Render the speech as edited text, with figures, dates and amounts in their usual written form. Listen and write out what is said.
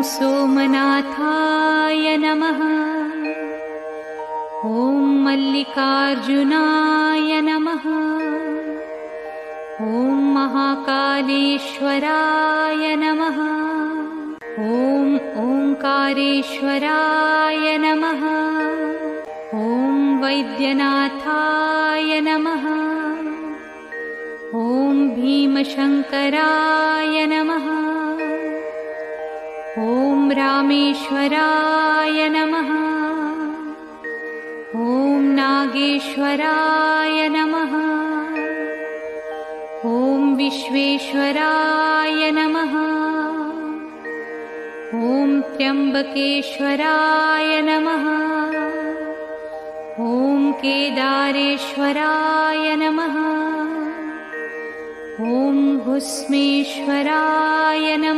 सोमनाथाय नमः। ॐ मल्लिकार्जुनाय नमः। ॐ महाकालेश्वराय नमः। ॐ ओंकारेश्वराय नमः। ॐ वैद्यनाथाय नमः। ॐ भीमशंकराय नमः। ॐ रामेश्वराय नमः। ॐ नागेश्वराय नमः। ॐ विश्वेश्वराय नमः। ॐ त्र्यंबकेश्वराय नमः। ॐ केदारेश्वराय नमः। ॐ भुस्मेश्वराय नमः।